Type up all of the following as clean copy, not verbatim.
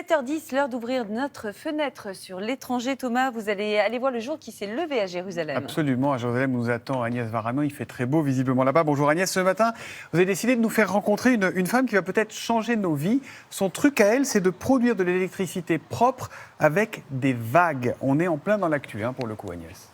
7h10, l'heure d'ouvrir notre fenêtre sur l'étranger. Thomas, vous allez aller voir le jour qui s'est levé à Jérusalem. Absolument, à Jérusalem nous attend Agnès Varano. Il fait très beau visiblement là-bas. Bonjour Agnès, ce matin, vous avez décidé de nous faire rencontrer une femme qui va peut-être changer nos vies. Son truc à elle, c'est de produire de l'électricité propre avec des vagues. On est en plein dans l'actu pour le coup, Agnès.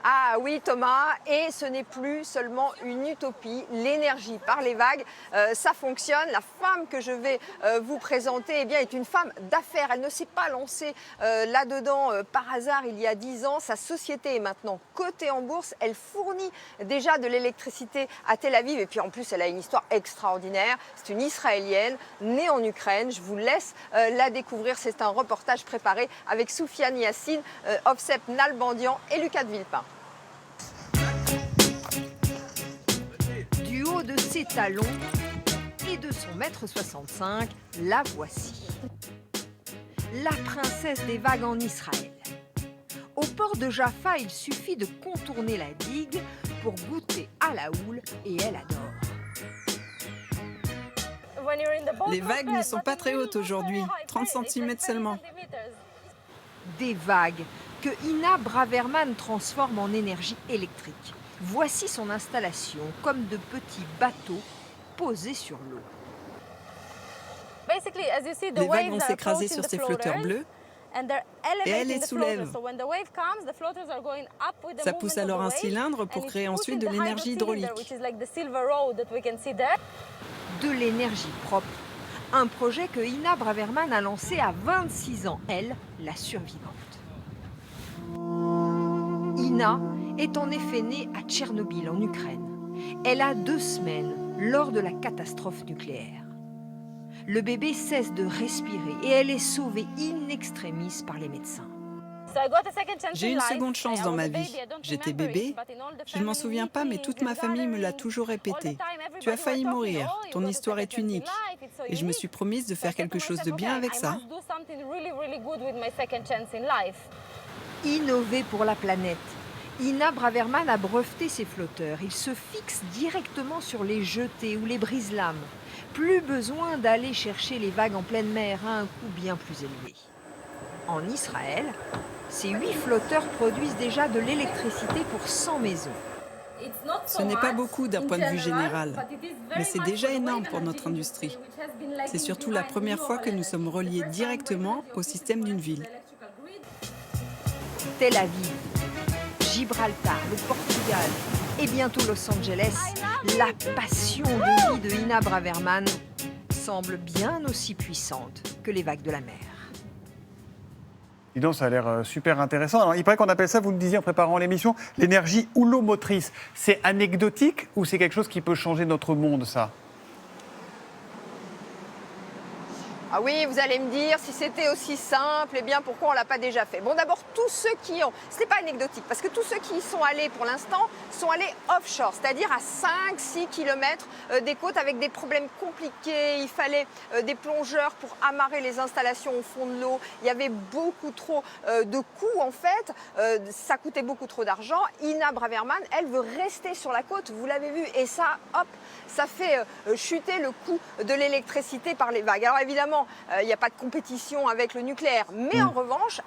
Ah oui Thomas, et ce n'est plus seulement une utopie, l'énergie par les vagues, ça fonctionne. La femme que je vais vous présenter est une femme d'affaires, elle ne s'est pas lancée là-dedans par hasard il y a 10 ans. Sa société est maintenant cotée en bourse, elle fournit déjà de l'électricité à Tel Aviv et puis en plus elle a une histoire extraordinaire. C'est une Israélienne née en Ukraine, je vous laisse la découvrir, c'est un reportage préparé avec Soufiane Yassine, Ovsep Nalbandian et Lucas de Villepin. Du haut de ses talons et de son 1,65 m, la voici. La princesse des vagues en Israël. Au port de Jaffa, il suffit de contourner la digue pour goûter à la houle et elle adore. Les vagues ne sont pas très hautes aujourd'hui, 30 cm seulement. Des vagues que Ina Braverman transforme en énergie électrique. Voici son installation, comme de petits bateaux posés sur l'eau. Les vagues vont s'écraser sur ces flotteurs bleus et elles les soulèvent. Ça pousse alors un cylindre pour créer ensuite de l'énergie hydraulique. De l'énergie propre, un projet que Ina Braverman a lancé à 26 ans, elle, la survivante. Ina est en effet née à Tchernobyl, en Ukraine. Elle a 2 semaines lors de la catastrophe nucléaire. Le bébé cesse de respirer et elle est sauvée in extremis par les médecins. J'ai une seconde chance dans ma vie. J'étais bébé, je ne m'en souviens pas, mais toute ma famille me l'a toujours répété. Tu as failli mourir, ton histoire est unique. Et je me suis promise de faire quelque chose de bien avec ça. Innover pour la planète. Ina Braverman a breveté ses flotteurs. Ils se fixent directement sur les jetées ou les brise-lames. Plus besoin d'aller chercher les vagues en pleine mer à un coût bien plus élevé. En Israël, ces 8 flotteurs produisent déjà de l'électricité pour 100 maisons. Ce n'est pas beaucoup d'un point de vue général, mais c'est déjà énorme pour notre industrie. C'est surtout la première fois que nous sommes reliés directement au système d'une ville. Tel Aviv, Gibraltar, le Portugal et bientôt Los Angeles, la passion de vie de Ina Braverman semble bien aussi puissante que les vagues de la mer. Dis donc, ça a l'air super intéressant. Alors, il paraît qu'on appelle ça, vous le disiez en préparant l'émission, l'énergie houlomotrice. C'est anecdotique ou c'est quelque chose qui peut changer notre monde, ça ? Ah oui, vous allez me dire, si c'était aussi simple, pourquoi on ne l'a pas déjà fait? Bon, d'abord, tous ceux qui ont... Ce n'est pas anecdotique, parce que tous ceux qui y sont allés pour l'instant sont allés offshore, c'est-à-dire à 5-6 km des côtes avec des problèmes compliqués. Il fallait des plongeurs pour amarrer les installations au fond de l'eau. Il y avait beaucoup trop de coûts, en fait. Ça coûtait beaucoup trop d'argent. Ina Braverman, elle veut rester sur la côte, vous l'avez vu, et ça, hop, ça fait chuter le coût de l'électricité par les vagues. Alors évidemment, il n'y a pas de compétition avec le nucléaire, mais en revanche,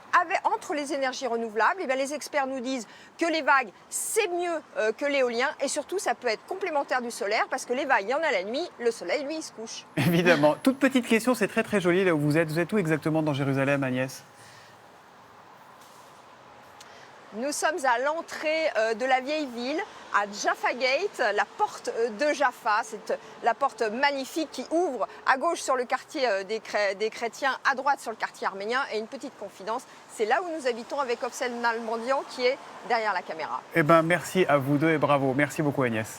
entre les énergies renouvelables, les experts nous disent que les vagues, c'est mieux que l'éolien, et surtout, ça peut être complémentaire du solaire, parce que les vagues, il y en a la nuit, le soleil, lui, il se couche. Évidemment. Toute petite question, c'est très très joli là où vous êtes. Vous êtes où exactement dans Jérusalem, Agnès ? Nous sommes à l'entrée de la vieille ville, à Jaffa Gate, la porte de Jaffa. C'est la porte magnifique qui ouvre à gauche sur le quartier des chrétiens, à droite sur le quartier arménien. Et une petite confidence, c'est là où nous habitons avec Ovsep Nalbandian qui est derrière la caméra. Eh bien, merci à vous deux et bravo. Merci beaucoup, Agnès.